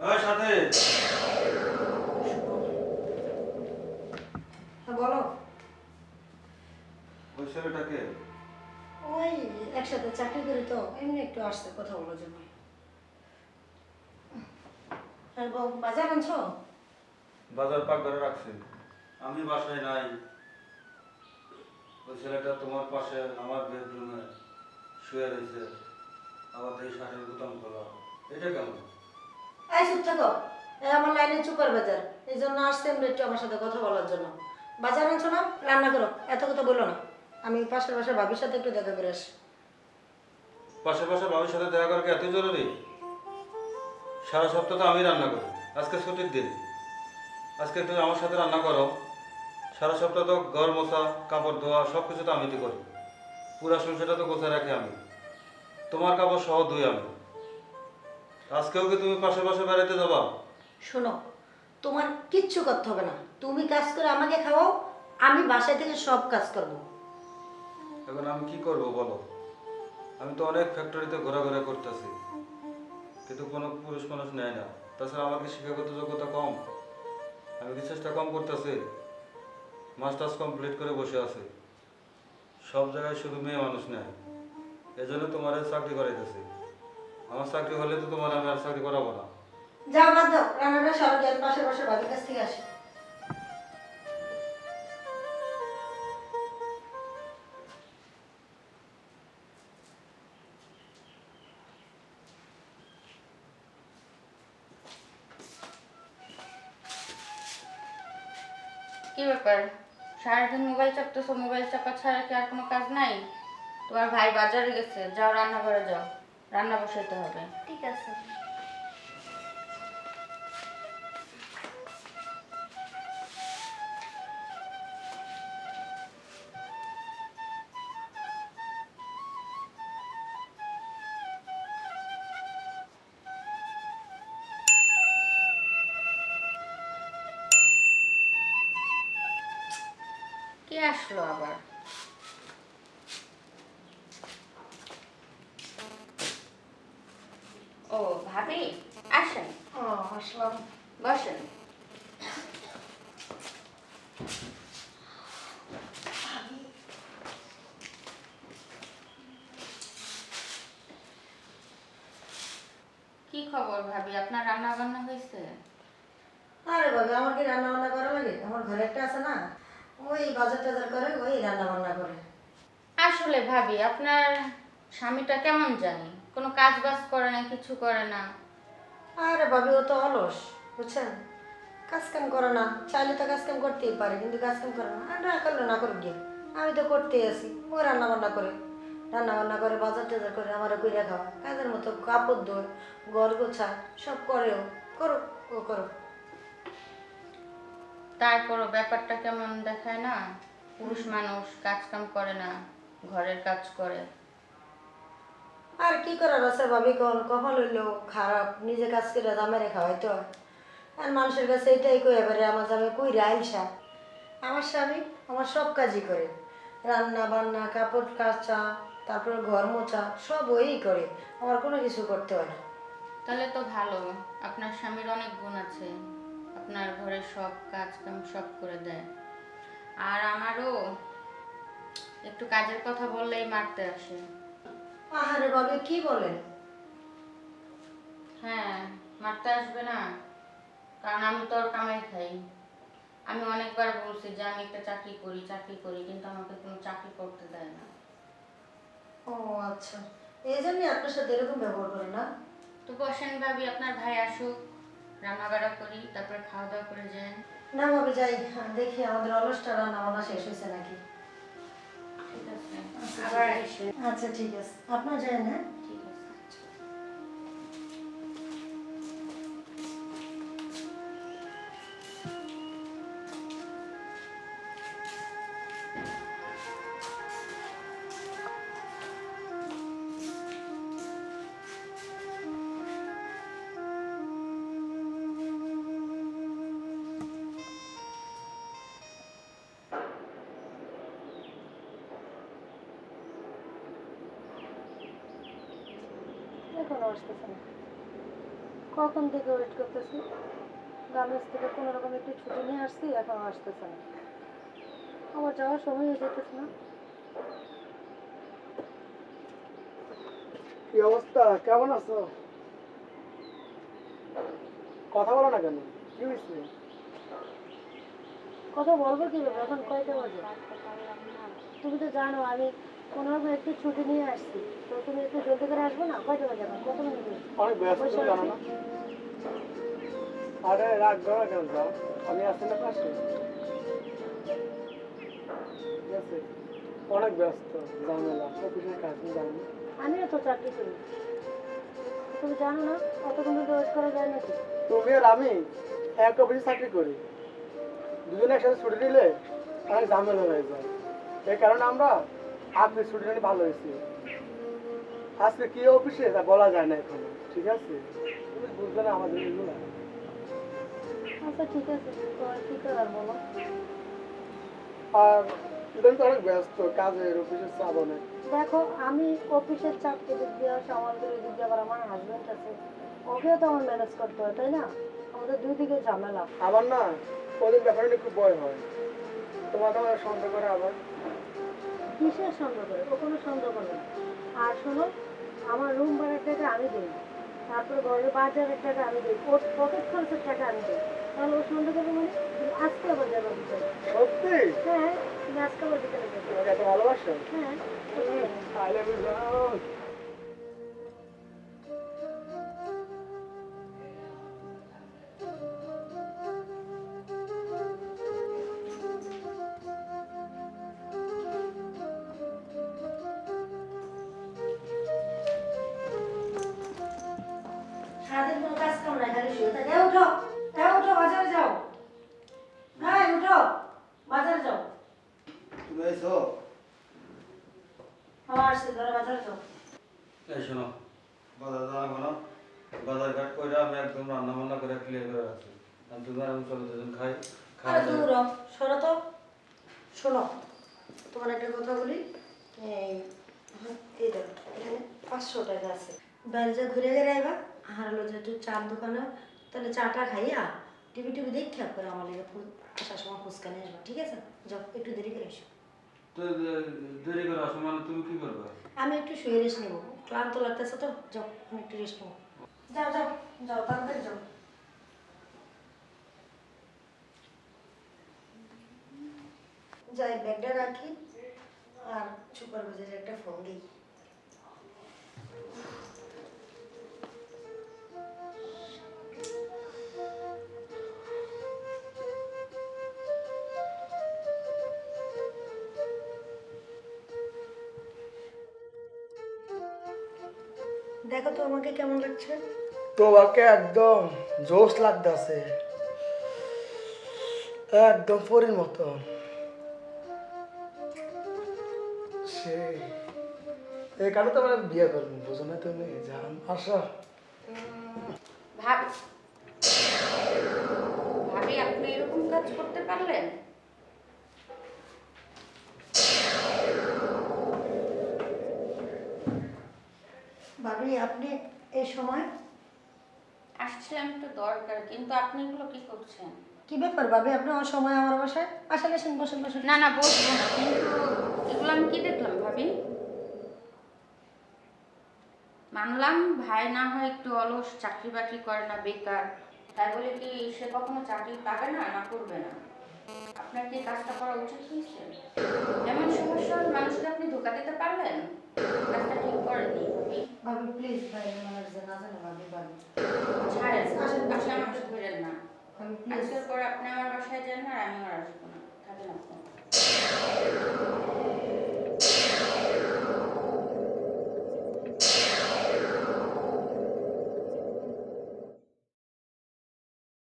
ওই সাথে হ্যাঁ বলো। ওই ছেলেটাকে ওই একসাথে চাকরি করি তো এমনি একটু আসতে কথা বলার জন্য। আর বাজার আনছো? বাজার পাক ঘরে রাখছে, আমি বাসায় নাই। ওই ছেলেটা তোমার পাশে আমার বেডরুমে শুয়ে রয়েছে, আবার এই শার্টের বোতাম খোলা। এটা কেমন? এই চুপ থাকো। আমার লাইনে চুপার বাজার, এই জন্য আসছে এমনি একটু আমার সাথে কথা বলার জন্য। বাজার আনছো না, রান্না করো, এত কথা বলো না। আমি পাশের বাসার ভাবির সাথে একটু দেখা করে আসি। পাশে পাশে বাবুর সাথে দেখা করা কি এত জরুরি? সারা সপ্তাহ তো আমি রান্না করি, আজকে ছুটির দিন, আজকে একটু আমার সাথে রান্না করো। সারা সপ্তাহ তো ঘর মোছা, কাপড় ধোয়া সব কিছু তো আমি তো করি, পুরা সংসারটা তো গোছায় রাখি আমি, তোমার কাপড় সহ ধুই আমি। আজকেও কি তুমি পাশে পাশে বেড়াতে যাবা? শোনো, তোমার কিচ্ছু করতে হবে না, তুমি কাজ করে আমাকে খাওয়াও, আমি বাসায় থেকে সব কাজ করবো। এখন আমি কি করব বলো? আমি তো অনেক ফ্যাক্টরিতে ঘোরাঘুরা করতেছি, কিন্তু কোনো পুরুষ মানুষ নেয় না। তাছাড়া আমার কি শিক্ষাগত যোগ্যতা কম? আমি কি চেষ্টা কম করতেছি? মাস্টার্স কমপ্লিট করে বসে আছি, সব জায়গায় শুধু মেয়ে মানুষ নেয়। এই জন্য তোমার চাকরি করাইতেছি। আমার চাকরি হলে তো তোমার আমি আর চাকরি করাবো না। যাও বাদ দাও, রান্নাটা সরো, গিয়ে পাশের বাসার ভাবির কাছ থেকে আসি। কি ব্যাপার? সারাদিন মোবাইল চাপতেছো, মোবাইল চাপা ছাড়া কি আর কোনো কাজ নাই? তোমার ভাই বাজারে গেছে, যাও রান্নাঘরে যাও, রান্না বসাইতে হবে। ঠিক আছে। কে আসলো আবার? ও ভাবি, আসেন, ও, আসলাম। বসেন। কি খবর ভাবি, আপনার রান্না বান্না হয়েছে? আরে বাবা, আমার কি রান্না বান্না করা লাগে? আমার ঘরে একটা আছে না, ওই বাজার টাজার করে, ওই রান্না বান্না করে। আসলে ভাবি, আপনার স্বামীটা কেমন জানি, কোনো কাজ বাজ করে না, কিছু করে না। আরে ভাবি, ও তো অলস, বুঝছেন? কাজ কাম করে না, চাইলে তো কাজ কাম করতেই পারে, কিন্তু কাজ কাম করে না। আর না করলে না করুক গিয়ে, আমি তো করতেই আছি। ও রান্না বান্না করে, রান্না বান্না করে, বাজার টাজার করে, আমার কইরা খাওয়া, কাজের মতো কাপড় ধোয়, ঘর গোছা, সব করে ও। করুক, ও করুক। তারপরও ব্যাপারটা কেমন দেখায় না, পুরুষ মানুষ কাজ কাম করে না, ঘরের কাজ করে। আর কি করার আছে ভাবি, কখন কখন হইলো খারাপ, নিজে কাজ করে জামাইরে খাওয়াই তো। আর মানুষের কাছে এটাই কই, এবারে আমার জামাই কইরা আইসা। আমার স্বামী আমার সব কাজই করে, রান্না বান্না, কাপড় কাচা, তারপরে ঘর মোছা, সব ওই করে, আমার কোনো কিছু করতে হয় না। তাহলে তো ভালো, আপনার স্বামীর অনেক গুণ আছে, আপনার ঘরের সব কাজ কাম সব করে দেয়। আর আমারও একটু কাজের কথা বললেই মারতে আসে। আহারে ভাবি, কি বলেন? হ্যাঁ, মারতে আসবে না, কারণ আমি তো আর কামাই খাই। আমি অনেকবার বলছি যে আমি একটা চাকরি করি, চাকরি করি, কিন্তু আমাকে কোনো চাকরি করতে দেয় না। ও আচ্ছা, এই জন্যই আপনার সাথে এরকম ব্যবহার করে না? তো বসেন ভাবি, আপনার ভাই আসুক, রান্না বাড়া করি, তারপরে খাওয়া দাওয়া করে যান। না ভাবি, যাই, দেখি আমাদের অলসটা রান্না বান্না শেষ হয়েছে নাকি। ঠিক আছে, আচ্ছা আবার ঠিক আছে। আসেন। আচ্ছা ঠিক আছে, আপনার যায় না। ঠিক আছে। এখনো আসতেছে না। কখন থেকে ওয়েট করতেছি, গার্মেন্টস থেকে কোনো রকম একটু ছুটি নিয়ে আসছি, এখন আসতেছে না। আমার যাওয়ার সময় হয়ে যেতেছে না। কি অবস্থা, কেমন আছো? কথা বলো না কেন, কি হয়েছে? কথা বলবো কিভাবে, এখন কয়টা বাজে? তুমি তো জানো আমি কোনো রকম একটু ছুটি নিয়ে আসছি, তো তুমি একটু জলদি করে আসবে না? কয়টা বাজে এখন, কত মিনিট হয়েছে? অনেক ব্যস্ত, বসে তুমি জানো আছি। না? আরে রাগ করো না কেন, যাও, আমি আসছি না পাশে। ঠিক আছে, অনেক ব্যস্ত, ঝামেলা, অফিসের কাজ, তুমি জানো না? আমিও তো চাকরি করি, তুমি জানো না কতক্ষণ ধরে ওয়েট করা যায় নাকি? তুমি আর আমি এক অফিসে চাকরি করি, দুজনে একসাথে ছুটি নিলে অনেক ঝামেলা হয়ে যায়। এই কারণে আমরা আপনি ছুটি নিলে ভালো হয়েছে। আজকে কি অফিসে তা বলা যায় না এখন, ঠিক আছে? তুমি বুঝবে না আমাদের এগুলো। আচ্ছা ঠিক আছে, তো আর কী করার বলো? আর ইদানিং তো অনেক ব্যস্ত, কাজের অফিসের চাপ অনেক। দেখো আমি অফিসের চাপ এদিক দিয়ে, সামালদের এদিক দিয়ে, আবার আমার হাজব্যান্ড আছে, ওকেও তো আমার ম্যানেজ করতে হয়, তাই না? আমাদের দুই দিকে ঝামেলা। আমার না ওদের ব্যাপারে নিয়ে খুব ভয় হয়, তোমাকে আমার সন্দেহ করে আবার। কিসের সন্দেহ করে? ও কোনো সন্দেহ করে না। আর শোনো, আমার রুম ভাড়ার টাকা আমি দিই, তারপরে ঘরের বাজারের টাকা আমি দিই, ওর পকেট খরচের টাকা আমি দিই, তাহলে ও সন্দেহ করবে মানে? তুমি আজকে আবার যাবো বিকেলে। সত্যি? হ্যাঁ, তুমি আজকে আবার বিকেলে যাবো। তোমাকে এত ভালোবাসো? হ্যাঁ। আই লাভ ইউ জান। সারাদিন কোনো কাজ কাম নাই, খালি শুয়ে থাকে। উঠো, উঠো, বাজারে যাও। হ্যাঁ উঠো, বাজারে যাও। তুমি এসো। আমার আসছে, ধরো বাজারে যাও। এই শোনো, বাজার যাওয়া না, বাজার ঘাট করে আমি একদম রান্না বান্না করে ক্লিয়ার করে রাখছি। আর তুমি আর আমি চলো দুজন খাই, খাওয়া আরে দূর হ, সরো তো। শোনো, তোমার একটা কথা বলি, এই এই দেখো এখানে 500 টাকা আছে, বাইরে যা ঘুরে গেলে আইবা, আর হলো যে একটু চার দোকানে, তাহলে চাটা খাইয়া টিভি টিভি দেখা করে আমার লেগে আসার সময় ফুচকা নিয়ে আসবা, ঠিক আছে? যাও, একটু দেরি করে এসো। তো দেরি করে আসো মানে তুমি কি করবে? আমি একটু শুয়ে রেস্ট নেবো, ক্লান্ত লাগতেছে তো, যাও আমি একটু রেস্ট নেবো। যাও যাও যাও, তাড়াতাড়ি যাও। যাই ব্যাগটা রাখি, আর সুপারভাইজারের একটা ফোন দিই। দেখো তো আমাকে কেমন লাগছে? তোমাকে একদম জোশ লাগতেছে, একদম পরীর মতো। সেই এই কারণে তো আমরা বিয়ে করবো, বুঝো না তুমি? জান আসো। ভাবি, ভাবি আপনি এরকম কাজ করতে পারলেন? ভাবি আপনি এই সময়? আসছিলাম একটু দরকার, কিন্তু আপনি এগুলো কি করছেন? কি ব্যাপার ভাবি, আপনি আমার সময় আমার বাসায় আসলে? বসেন বসেন বসেন। না না, বসবো না, কিন্তু এগুলো আমি কি দেখলাম ভাবি? মানলাম ভাই না হয় একটু অলস, চাকরি বাকরি করে না, বেকার, তাই বলে কি সে কখনো চাকরি পাবে না, না করবে না? আপনার কি কাজটা করা উচিত হয়েছে? এমন সহজ সরল মানুষকে আপনি ধোকা দিতে পারলেন? কাজটা ঠিক করেননি ভাবি। ভাবি প্লিজ, ভাই আমার যে না জানে ভাবি, ভাবি ছাড়েন, আসেন, আপনি আসেন, আমাকে আসেন। ধরেন না। ভাবি প্লিজ। আজকের পর আপনি আমার বাসায় যান না, আর আমিও আর আসবো না, থাকেন আপনি।